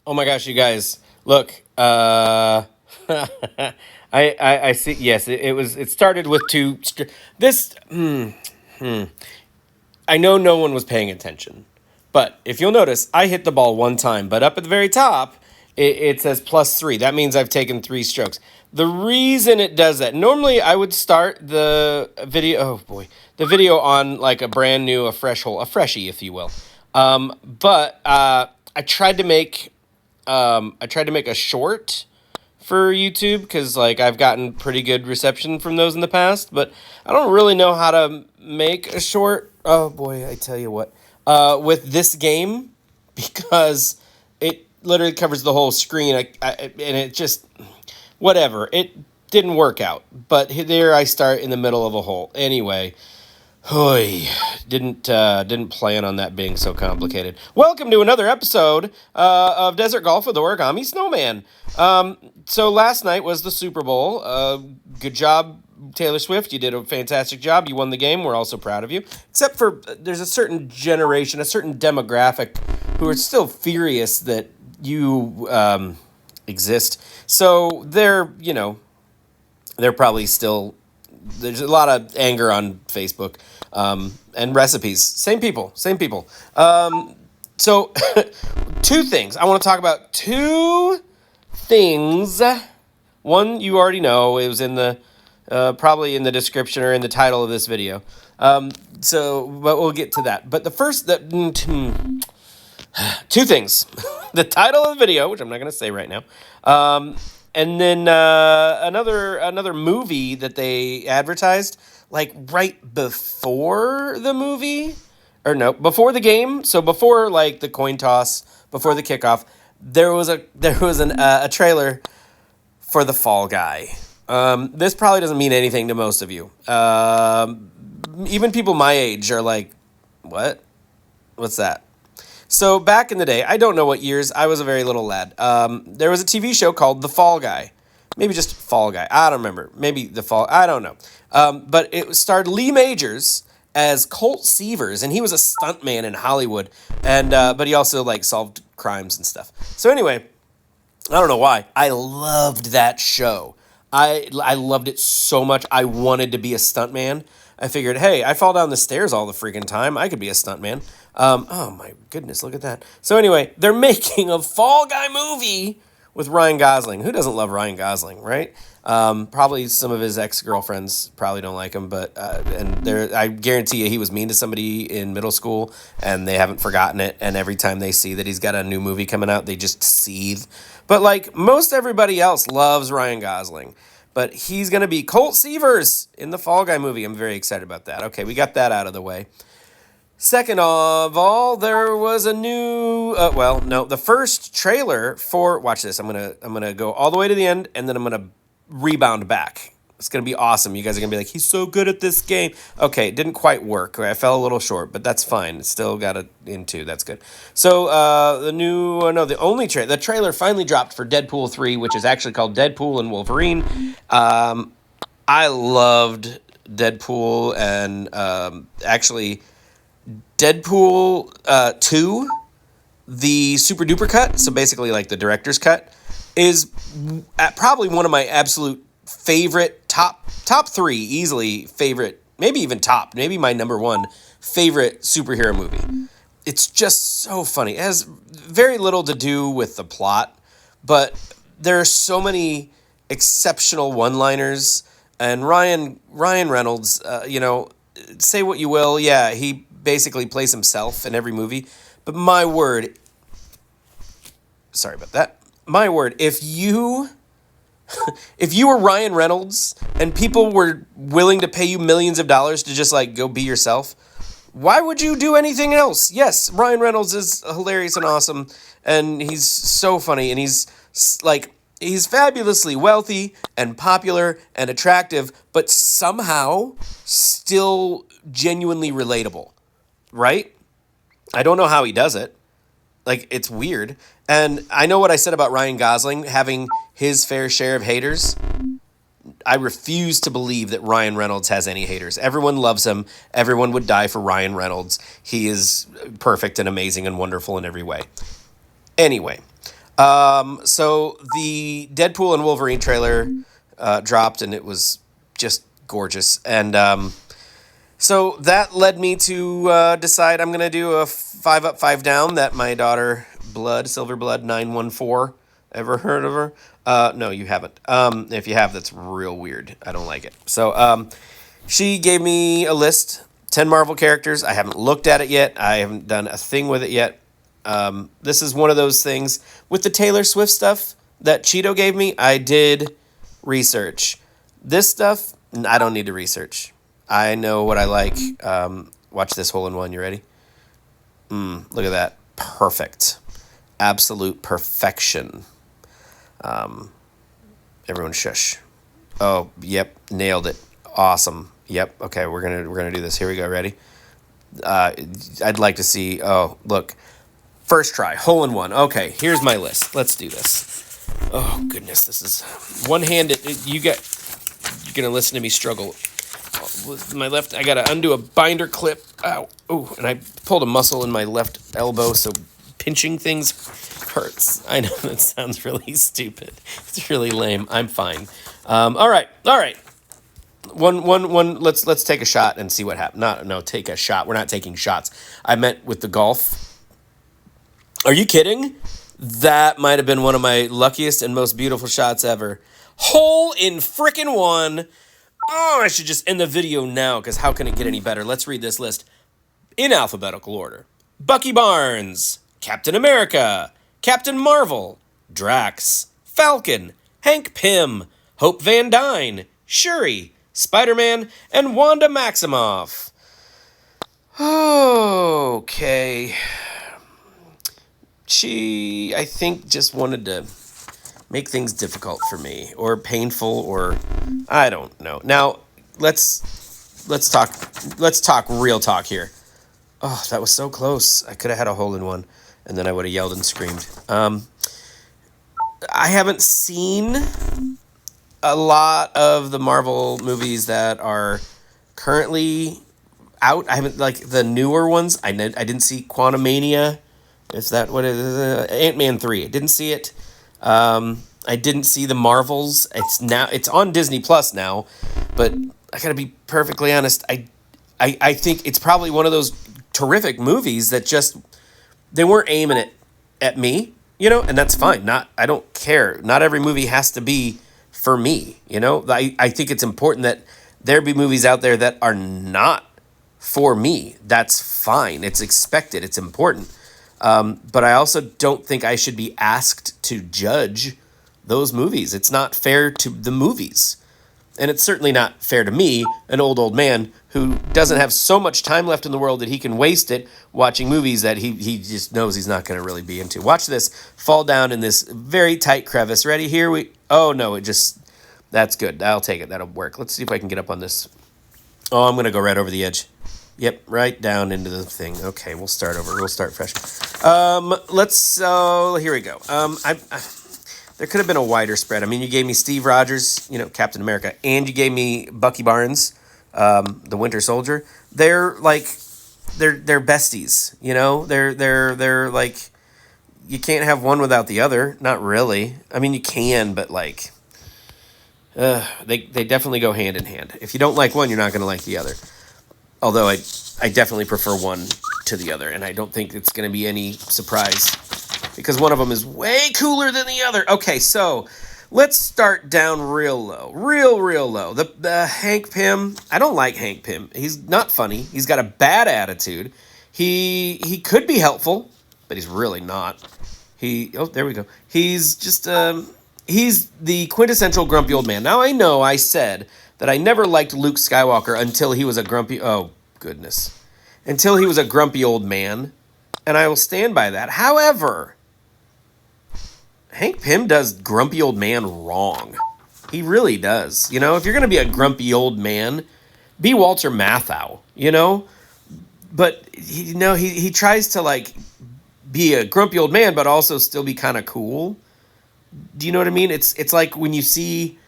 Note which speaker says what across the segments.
Speaker 1: Oh my gosh, you guys! Look, I see. Yes, it started with two. This I know no one was paying attention, but if you'll notice, I hit the ball one time, but up at the very top, it says +3. That means I've taken 3 strokes. The reason it does that, normally I would start the video. Oh boy, the video on like a brand new, a fresh hole, a freshie, if you will. But I tried to make a short for YouTube because like I've gotten pretty good reception from those in the past, but I don't really know how to make a short. Oh boy, I tell you what, with this game because it literally covers the whole screen. And it just whatever. It didn't work out, but there I start in the middle of a hole. Anyway, Hoy, didn't plan on that being so complicated. Welcome to another episode of Desert Golf with Origami Snowman. So last night was the Super Bowl. Good job, Taylor Swift. You did a fantastic job. You won the game. We're also proud of you. Except for there's a certain generation, a certain demographic who are still furious that you exist. So they're probably still there's a lot of anger on Facebook and recipes. Same people, same people. So, two things. I want to talk about two things. One, you already know. It was in the probably in the description or in the title of this video. But we'll get to that. But the first, two things. The title of the video, which I'm not going to say right now. And then another movie that they advertised like right before the movie, or no, before the game. So before like the coin toss, before the kickoff, there was a trailer for the Fall Guy. This probably doesn't mean anything to most of you. Even people my age are like, what? What's that? So back in the day, I don't know what years, I was a very little lad. There was a TV show called The Fall Guy. Maybe just Fall Guy. I don't remember. Maybe The Fall, I don't know. But it starred Lee Majors as Colt Seavers, and he was a stuntman in Hollywood. And but he also like solved crimes and stuff. So anyway, I don't know why. I loved that show. I loved it so much. I wanted to be a stuntman. I figured, hey, I fall down the stairs all the freaking time. I could be a stuntman. Oh my goodness, look at that. So anyway, they're making a Fall Guy movie with Ryan Gosling. Who doesn't love Ryan Gosling, right? Probably some of his ex-girlfriends probably don't like him, but I guarantee you he was mean to somebody in middle school, and they haven't forgotten it. And every time they see that he's got a new movie coming out, they just seethe. But like most everybody else loves Ryan Gosling. But he's going to be Colt Seavers in the Fall Guy movie. I'm very excited about that. Okay, we got that out of the way. Second of all, there was a new, the first trailer for, watch this, I'm gonna go all the way to the end, and then I'm gonna rebound back. It's gonna be awesome. You guys are gonna be like, he's so good at this game. Okay, it didn't quite work. I fell a little short, but that's fine. It still got it into, that's good. So, the trailer finally dropped for Deadpool 3, which is actually called Deadpool and Wolverine. I loved Deadpool, and actually Deadpool 2, the super duper cut, so basically like the director's cut, is probably one of my absolute favorite, top 3 easily favorite, maybe my number 1 favorite superhero movie. It's just so funny. It has very little to do with the plot, but there are so many exceptional one-liners, and Ryan Reynolds, say what you will, yeah, he basically plays himself in every movie. But my word, sorry about that. My word, if you were Ryan Reynolds and people were willing to pay you millions of dollars to just like go be yourself, why would you do anything else? Yes, Ryan Reynolds is hilarious and awesome, and he's so funny, and he's fabulously wealthy and popular and attractive, but somehow still genuinely relatable. Right? I don't know how he does it. Like, it's weird. And I know what I said about Ryan Gosling having his fair share of haters. I refuse to believe that Ryan Reynolds has any haters. Everyone loves him. Everyone would die for Ryan Reynolds. He is perfect and amazing and wonderful in every way. Anyway, So the Deadpool and Wolverine trailer dropped, and it was just gorgeous. And so that led me to decide I'm going to do a 5 up, 5 down that my daughter, SilverBlood 914, ever heard of her? No, you haven't. If you have, that's real weird. I don't like it. So she gave me a list, 10 Marvel characters. I haven't looked at it yet. I haven't done a thing with it yet. This is one of those things with the Taylor Swift stuff that Cheeto gave me. I did research. This stuff, I don't need to research. I know what I like. Watch this hole in one. You ready? Look at that. Perfect. Absolute perfection. Everyone shush. Oh, yep. Nailed it. Awesome. Yep. Okay, we're gonna do this. Here we go. Ready? I'd like to see. Oh, look. First try. Hole in one. Okay, here's my list. Let's do this. Oh goodness, this is one-handed. You're gonna listen to me struggle with my left. I gotta undo a binder clip. Ow. Oh, and I pulled a muscle in my left elbow, so pinching things hurts. I know that sounds really stupid. It's really lame. I'm fine. All right. One. Let's take a shot and see what happens. No, take a shot. We're not taking shots. I meant with the golf. Are you kidding? That might have been one of my luckiest and most beautiful shots ever. Hole in frickin' one. Oh, I should just end the video now, because how can it get any better? Let's read this list in alphabetical order. Bucky Barnes, Captain America, Captain Marvel, Drax, Falcon, Hank Pym, Hope Van Dyne, Shuri, Spider-Man, and Wanda Maximoff. Okay. She, I think, just wanted to make things difficult for me, or painful, or I don't know. Now, let's talk real talk here. Oh, that was so close. I could have had a hole in one, and then I would have yelled and screamed. I haven't seen a lot of the Marvel movies that are currently out. I haven't, like, the newer ones. I didn't see Quantumania. Is that what it is? Ant-Man 3. I didn't see it. I didn't see the Marvels. It's on Disney Plus now, but I gotta be perfectly honest. I think it's probably one of those terrific movies that just they weren't aiming it at me, and that's fine. I don't care. Not every movie has to be for me, I think it's important that there be movies out there that are not for me. That's fine. It's expected. It's important. But I also don't think I should be asked to judge those movies. It's not fair to the movies. And it's certainly not fair to me, an old man who doesn't have so much time left in the world that he can waste it watching movies that he just knows he's not going to really be into. Watch this fall down in this very tight crevice. Ready? Oh, no, that's good. I'll take it. That'll work. Let's see if I can get up on this. Oh, I'm going to go right over the edge. Yep, right down into the thing. Okay, we'll start over. We'll start fresh. Here we go. There could have been a wider spread. I mean, you gave me Steve Rogers, Captain America, and you gave me Bucky Barnes, the Winter Soldier. They're besties, They're like, you can't have one without the other. Not really. I mean, you can, but they definitely go hand in hand. If you don't like one, you're not going to like the other. Although I definitely prefer one to the other, and I don't think it's going to be any surprise because one of them is way cooler than the other. Okay, so let's start down real low. Real low. The Hank Pym, I don't like Hank Pym. He's not funny. He's got a bad attitude. He could be helpful, but he's really not. There we go. He's just, he's the quintessential grumpy old man. Now, I know I said that I never liked Luke Skywalker until he was a grumpy old man, and I will stand by that. However, Hank Pym does grumpy old man wrong. He really does. If you're going to be a grumpy old man, be Walter Matthau, But, he tries to, be a grumpy old man, but also still be kind of cool. Do you know what I mean? It's like when you see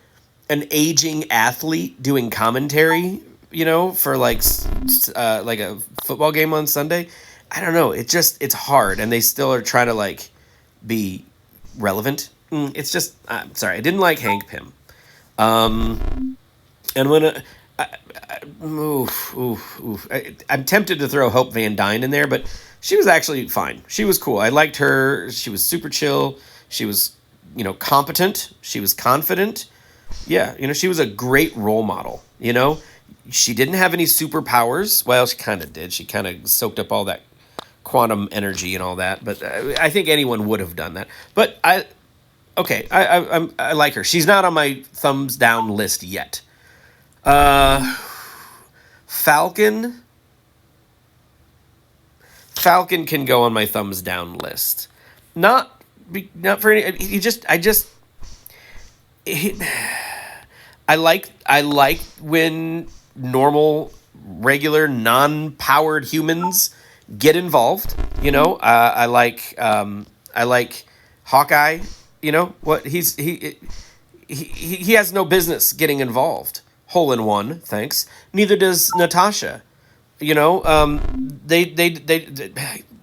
Speaker 1: an aging athlete doing commentary, for like a football game on Sunday. I don't know. It's hard, and they still are trying to be relevant. It's just, I'm sorry, I didn't like Hank Pym. And when I'm tempted to throw Hope Van Dyne in there, but she was actually fine. She was cool. I liked her. She was super chill. She was, competent. She was confident. Yeah, she was a great role model. She didn't have any superpowers. Well, she kind of did. She kind of soaked up all that quantum energy and all that. But I think anyone would have done that. But I like her. She's not on my thumbs down list yet. Falcon. Falcon can go on my thumbs down list. Not for any. I like when normal, regular, non-powered humans get involved. I like Hawkeye. What he has no business getting involved. Hole in one, thanks. Neither does Natasha. They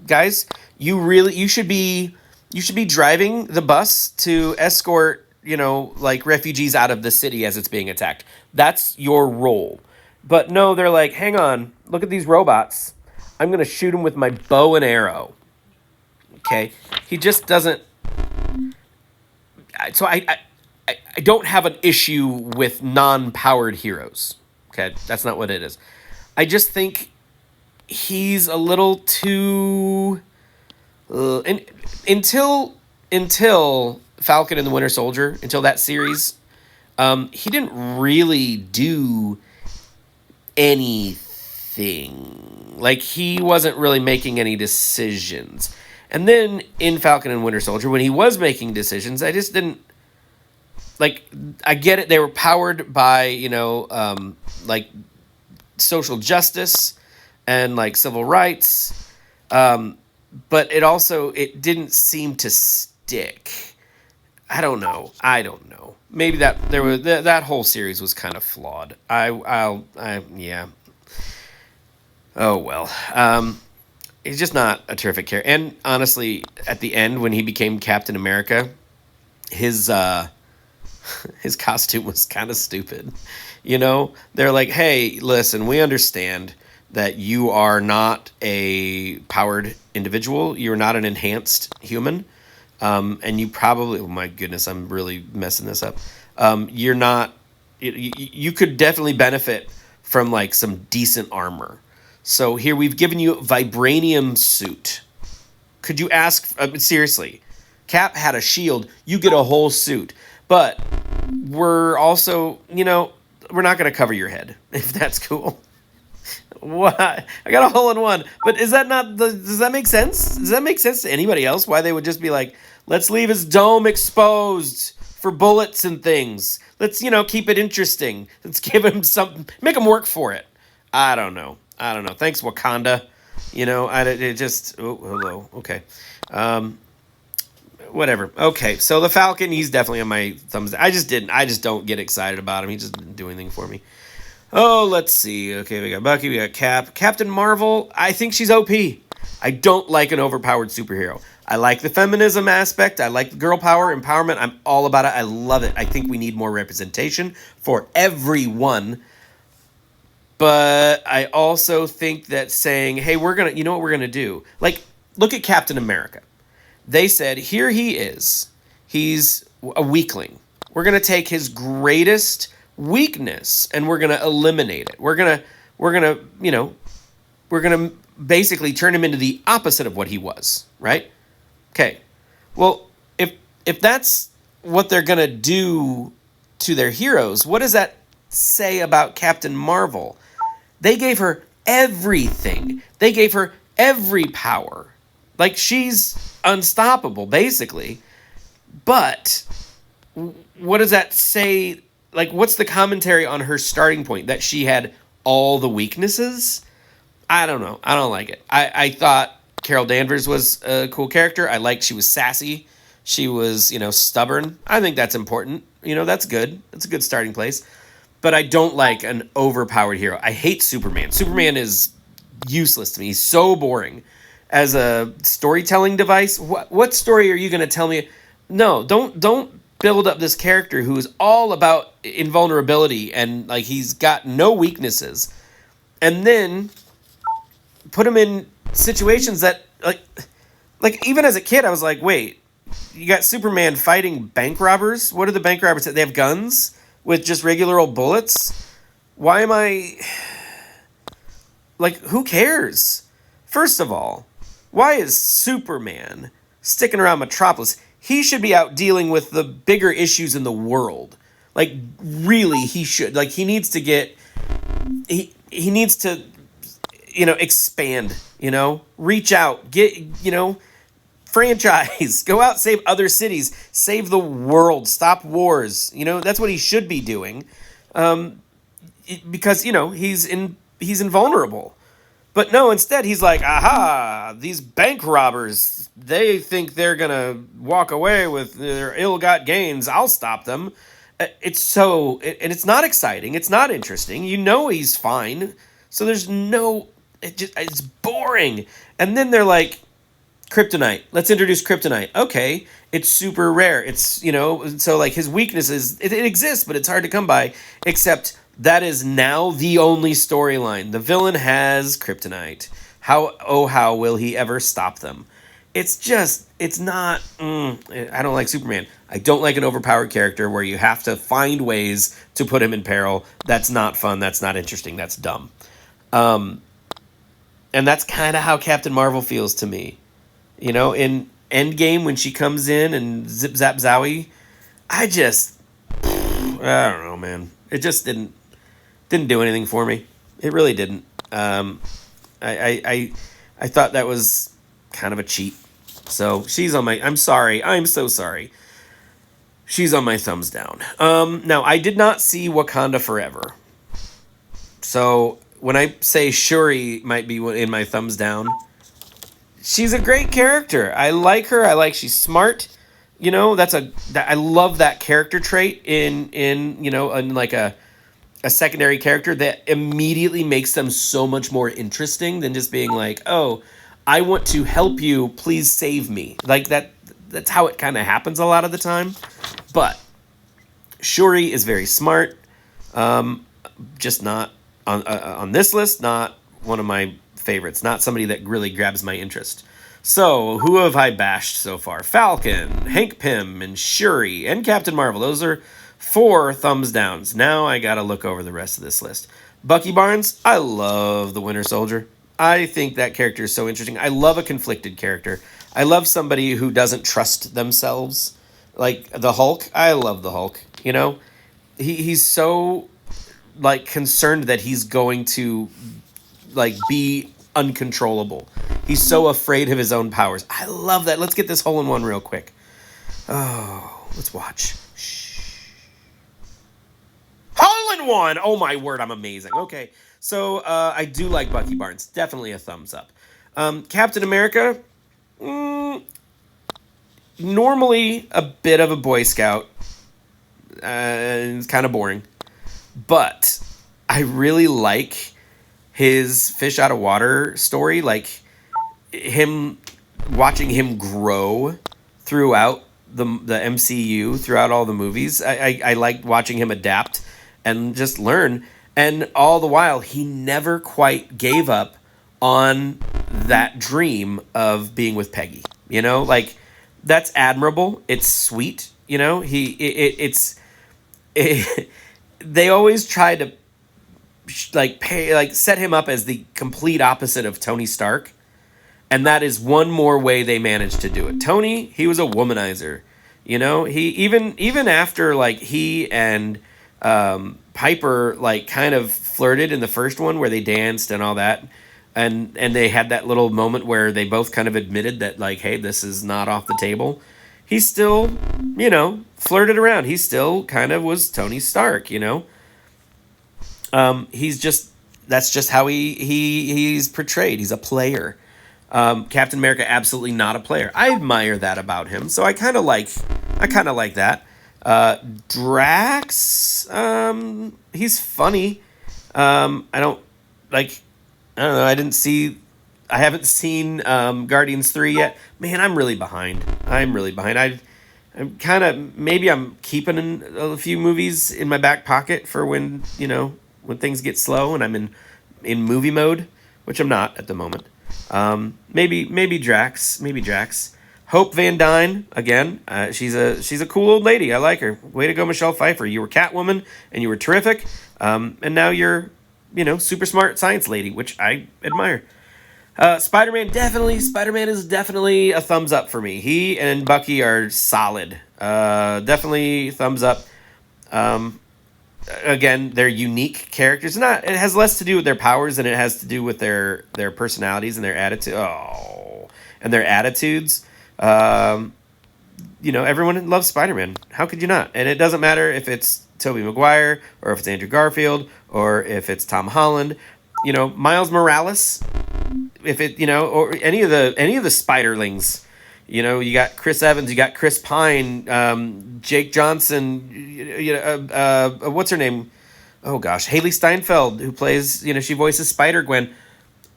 Speaker 1: guys, you should be driving the bus to escort, like refugees out of the city as it's being attacked. That's your role. But no, they're like, hang on, look at these robots. I'm going to shoot them with my bow and arrow. Okay? He just doesn't. So I don't have an issue with non-powered heroes. Okay? That's not what it is. I just think he's a little too. Until Falcon and the Winter Soldier, until that series, he didn't really do anything. Like, he wasn't really making any decisions. And then in Falcon and Winter Soldier, when he was making decisions, I just didn't. Like, I get it. They were powered by, like, social justice and, like, civil rights. But it didn't seem to stick. I don't know. Maybe that whole series was kind of flawed. Yeah. Oh well. He's just not a terrific character. And honestly, at the end when he became Captain America, his costume was kind of stupid. They're like, "Hey, listen, we understand that you are not a powered individual. You're not an enhanced human. And you probably, oh my goodness, I'm really messing this up. You're not, you could definitely benefit from like some decent armor. So here we've given you a vibranium suit. Could you ask, seriously, Cap had a shield, you get a whole suit. But we're also, we're not going to cover your head, if that's cool. Why? I got a hole in one. But does that make sense? Does that make sense to anybody else? Why they would just be like, let's leave his dome exposed for bullets and things. Let's, keep it interesting. Let's give him something. Make him work for it. I don't know. Thanks, Wakanda. Hello. Okay. Whatever. Okay. So the Falcon, he's definitely on my thumbs. I just don't get excited about him. He just didn't do anything for me. Oh, let's see. Okay, we got Bucky, we got Cap. Captain Marvel, I think she's OP. I don't like an overpowered superhero. I like the feminism aspect. I like the girl power, empowerment. I'm all about it. I love it. I think we need more representation for everyone. But I also think that saying, hey, you know what we're going to do? Like, look at Captain America. They said, here he is. He's a weakling. We're going to take his greatest weakness and we're going to eliminate it. We're going to basically turn him into the opposite of what he was, right? Okay. Well, if that's what they're going to do to their heroes, what does that say about Captain Marvel? They gave her everything. They gave her every power. Like, she's unstoppable, basically. But what does that say? Like, what's the commentary on her starting point? That she had all the weaknesses? I don't know. I don't like it. I thought Carol Danvers was a cool character. I liked she was sassy. She was, stubborn. I think that's important. That's good. That's a good starting place. But I don't like an overpowered hero. I hate Superman. Superman is useless to me. He's so boring. As a storytelling device, what story are you going to tell me? no, don't build up this character who is all about invulnerability and like he's got no weaknesses, and then put him in situations that like even as a kid I was like, wait, you got Superman fighting bank robbers? What are the bank robbers? They have guns with just regular old bullets? Why am I like, who cares? First of all, why is Superman sticking around Metropolis? He should be out dealing with the bigger issues in the world. Like, really, he should. Like, he needs to get. He needs to, expand, reach out, get, franchise, go out, save other cities, save the world, stop wars. That's what he should be doing. Because, he's invulnerable. But no, instead he's like, aha, these bank robbers, they think they're going to walk away with their ill-got gains. I'll stop them. And it's not exciting. It's not interesting. He's fine. So there's it's boring. And then they're like, kryptonite. Let's introduce kryptonite. Okay, it's super rare. It's, so like his weaknesses, it exists, but it's hard to come by, except that is now the only storyline. The villain has kryptonite. How will he ever stop them? It's not, I don't like Superman. I don't like an overpowered character where you have to find ways to put him in peril. That's not fun. That's not interesting. That's dumb. And that's kind of how Captain Marvel feels to me. In Endgame when she comes in and zip zap zowie, I don't know, man. It just didn't do anything for me. It really didn't. I thought that was kind of a cheat. So she's on I'm sorry. I'm so sorry. She's on my thumbs down. Now I did not see Wakanda Forever. So when I say Shuri might be in my thumbs down, she's a great character. I like her. She's smart. I love that character trait in like a secondary character that immediately makes them so much more interesting than just being like, oh, I want to help you, please save me. Like that's how it kind of happens a lot of the time. But Shuri is very smart. Just not on this list, not one of my favorites, not somebody that really grabs my interest. So, who have I bashed so far? Falcon, Hank Pym, and Shuri, and Captain Marvel. Those are 4 thumbs downs. Now I gotta look over the rest of this list. Bucky Barnes, I love the Winter Soldier. I think that character is so interesting. I love a conflicted character. I love somebody who doesn't trust themselves. Like the Hulk, I love the Hulk. He's so like concerned that he's going to like be uncontrollable. He's so afraid of his own powers. I love that. Let's get this hole in one real quick. Oh, let's watch. Shh. Hole in one! Oh my word, I'm amazing. Okay, so I do like Bucky Barnes. Definitely a thumbs up. Captain America, normally a bit of a Boy Scout. It's kind of boring. But I really like his fish out of water story, like watching him grow throughout the MCU, throughout all the movies. I like watching him adapt and just learn. And all the while, he never quite gave up on that dream of being with Peggy. Like that's admirable. It's sweet. They always try to set him up as the complete opposite of Tony Stark, and that is one more way they managed to do it. Tony, he was a womanizer. He even after like he and Piper like kind of flirted in the first one where they danced and all that, and they had that little moment where they both kind of admitted that like, hey, this is not off the table. He still, flirted around. He still kind of was Tony Stark, that's just how he's portrayed. He's a player. Captain America, absolutely not a player. I admire that about him. So I kind of like that. Drax, he's funny. I don't know. I haven't seen Guardians 3 yet. Man, I'm really behind. I'm keeping a few movies in my back pocket for when, when things get slow and I'm in movie mode, which I'm not at the moment. Maybe Drax. Hope Van Dyne again. She's a cool old lady. I like her. Way to go, Michelle Pfeiffer. You were Catwoman and you were terrific. And now you're, super smart science lady, which I admire. Spider-Man is definitely a thumbs up for me. He and Bucky are solid. Definitely thumbs up. Again, they're unique characters. It has less to do with their powers than it has to do with their personalities and their attitude. And their attitudes. Everyone loves Spider-Man. How could you not? And it doesn't matter if it's Tobey Maguire or if it's Andrew Garfield or if it's Tom Holland. Miles Morales, or any of the Spiderlings. You got Chris Evans, you got Chris Pine, Jake Johnson, what's her name? Oh gosh, Haley Steinfeld, who plays, she voices Spider-Gwen.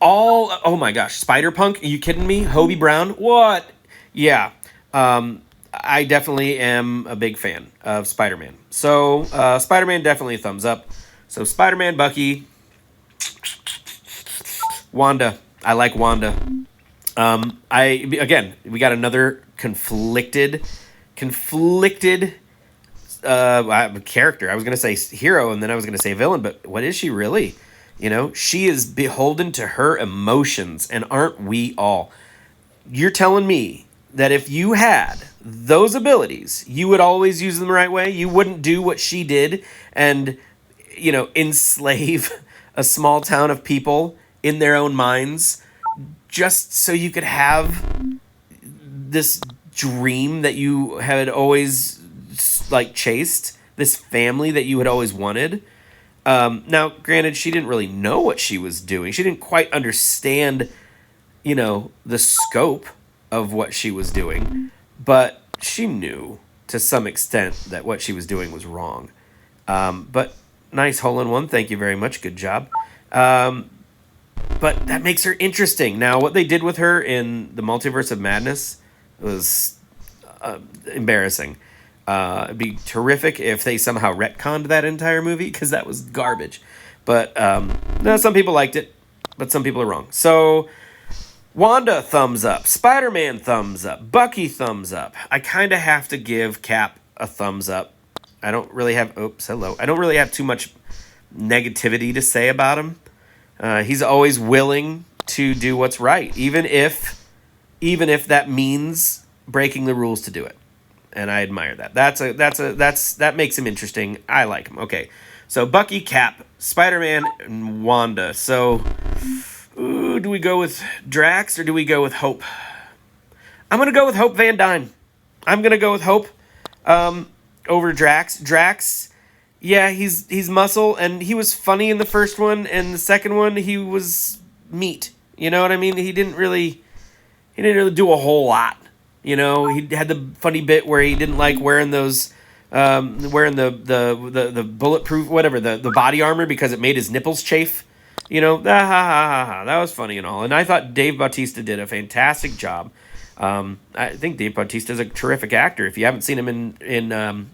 Speaker 1: Oh my gosh, Spider-Punk, are you kidding me? Hobie Brown, what? Yeah, I definitely am a big fan of Spider-Man. So, Spider-Man definitely a thumbs up. So, Spider-Man, Bucky, Wanda. I like Wanda. We got another conflicted character. I was gonna say hero, and then I was gonna say villain, but what is she really? She is beholden to her emotions, and aren't we all? You're telling me that if you had those abilities, you would always use them the right way? You wouldn't do what she did and, enslave a small town of people in their own minds just so you could have this dream that you had always chased, this family that you had always wanted. Now, granted, she didn't really know what she was doing. She didn't quite understand, the scope of what she was doing, but she knew to some extent that what she was doing was wrong. But nice hole-in-one. Thank you very much. Good job. But that makes her interesting. Now, what they did with her in the Multiverse of Madness was embarrassing. It'd be terrific if they somehow retconned that entire movie, because that was garbage. But some people liked it, but some people are wrong. So, Wanda, thumbs up. Spider-Man, thumbs up. Bucky, thumbs up. I kind of have to give Cap a thumbs up. I don't really have... Oops, hello. I don't really have too much negativity to say about him. He's always willing to do what's right, even if that means breaking the rules to do it. And I admire that. That makes him interesting. I like him. Okay. So Bucky, Cap, Spider-Man, and Wanda. So do we go with Drax or do we go with Hope? I'm going to go with Hope Van Dyne. I'm going to go with Hope over Drax. Drax, yeah, he's muscle, and he was funny in the first one, and the second one he was meat. You know what I mean? He didn't really do a whole lot. He had the funny bit where he didn't like wearing those wearing the bulletproof whatever, the body armor, because it made his nipples chafe. That was funny and all. And I thought Dave Bautista did a fantastic job. I think Dave Bautista is a terrific actor. If you haven't seen him in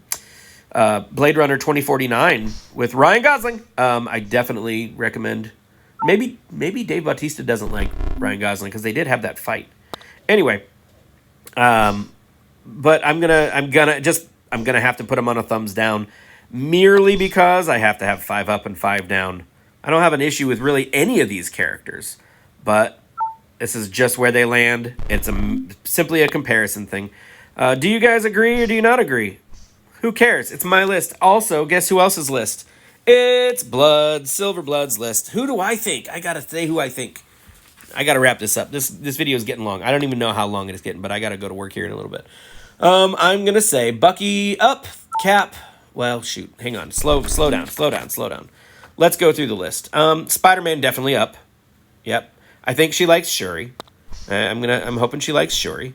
Speaker 1: Blade Runner 2049 with Ryan Gosling, I definitely recommend. Maybe Dave Bautista doesn't like Ryan Gosling because they did have that fight. Anyway, but I'm gonna have to put him on a thumbs down, merely because I have to have 5 up and 5 down. I don't have an issue with really any of these characters, but this is just where they land. It's simply a comparison thing. Do you guys agree or do you not agree? Who cares? It's my list. Also, guess who else's list? It's SilverBlood's list. Who do I think? I gotta say who I think. I gotta wrap this up. This video is getting long. I don't even know how long it is getting, but I gotta go to work here in a little bit. I'm gonna say Bucky up, Cap. Well, shoot, hang on. Slow down. Let's go through the list. Spider-Man definitely up. Yep. I think she likes Shuri. I'm hoping she likes Shuri.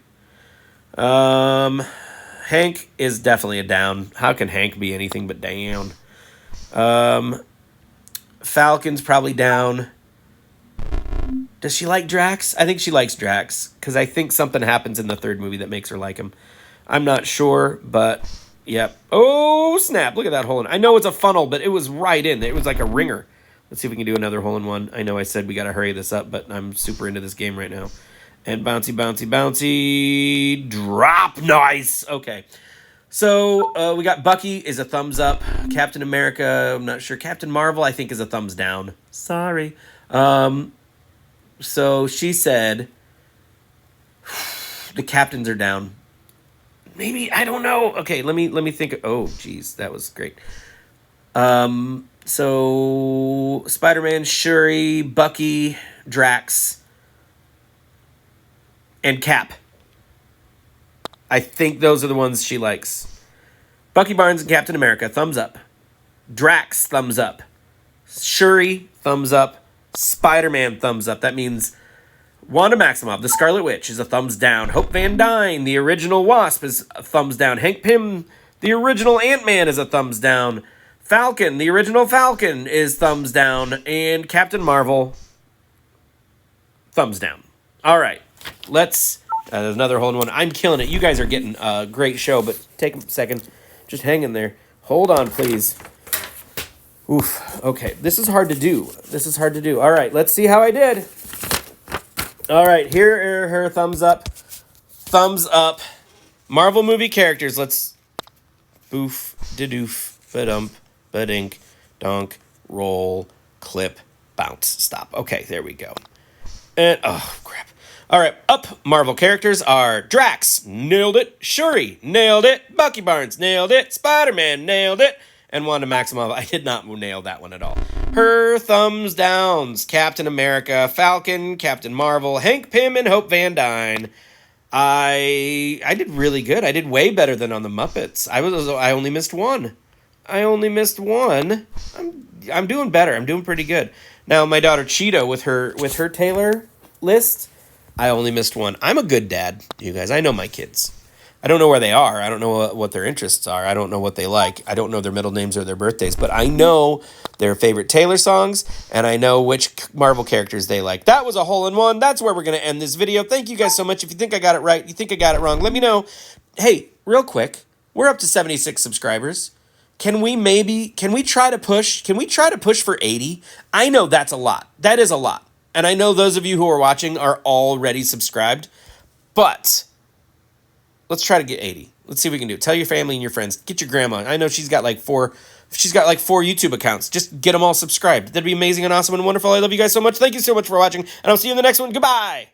Speaker 1: Hank is definitely a down. How can Hank be anything but down? Falcon's probably down. Does she like Drax? I think she likes Drax, because I think something happens in the third movie that makes her like him. I'm not sure, but yep. Oh, snap. Look at that hole in. I know it's a funnel, but it was right in. It was like a ringer. Let's see if we can do another hole in one. I know I said we got to hurry this up, but I'm super into this game right now. And bouncy, bouncy, bouncy. Drop. Nice. Okay. So we got Bucky is a thumbs up. Captain America, I'm not sure. Captain Marvel, I think, is a thumbs down. Sorry. So she said the captains are down. Maybe, I don't know. Okay, let me think. Oh, geez, that was great. So Spider-Man, Shuri, Bucky, Drax, and Cap. I think those are the ones she likes. Bucky Barnes and Captain America, thumbs up. Drax, thumbs up. Shuri, thumbs up. Spider-Man, thumbs up. That means Wanda Maximoff, the Scarlet Witch, is a thumbs down. Hope Van Dyne, the original Wasp, is a thumbs down. Hank Pym, the original Ant-Man, is a thumbs down. Falcon, the original Falcon, is thumbs down. And Captain Marvel, thumbs down. All right, let's... there's another hole in one. I'm killing it. You guys are getting a great show, but take a second. Just hang in there. Hold on, please. Oof. Okay, this is hard to do. All right, let's see how I did. All right, here are her thumbs up. Thumbs up. Marvel movie characters. Let's boof, da-doof, ba-dump, ba-dink, donk, roll, clip, bounce, stop. Okay, there we go. And, oh, crap. All right, up Marvel characters are Drax, nailed it. Shuri, nailed it. Bucky Barnes, nailed it. Spider-Man, nailed it. And Wanda Maximoff, I did not nail that one at all. Her thumbs downs, Captain America, Falcon, Captain Marvel, Hank Pym, and Hope Van Dyne. I did really good. I did way better than on the Muppets. I only missed one. I'm doing better. I'm doing pretty good. Now my daughter Cheetah with her Taylor list, I only missed one. I'm a good dad, you guys. I know my kids. I don't know where they are. I don't know what their interests are. I don't know what they like. I don't know their middle names or their birthdays. But I know their favorite Taylor songs, and I know which Marvel characters they like. That was a hole in one. That's where we're going to end this video. Thank you guys so much. If you think I got it right, you think I got it wrong, let me know. Hey, real quick, we're up to 76 subscribers. Can we try to push for 80? I know that's a lot. That is a lot. And I know those of you who are watching are already subscribed, but let's try to get 80. Let's see what we can do. Tell your family and your friends. Get your grandma. I know she's got like four YouTube accounts. Just get them all subscribed. That'd be amazing and awesome and wonderful. I love you guys so much. Thank you so much for watching, and I'll see you in the next one. Goodbye.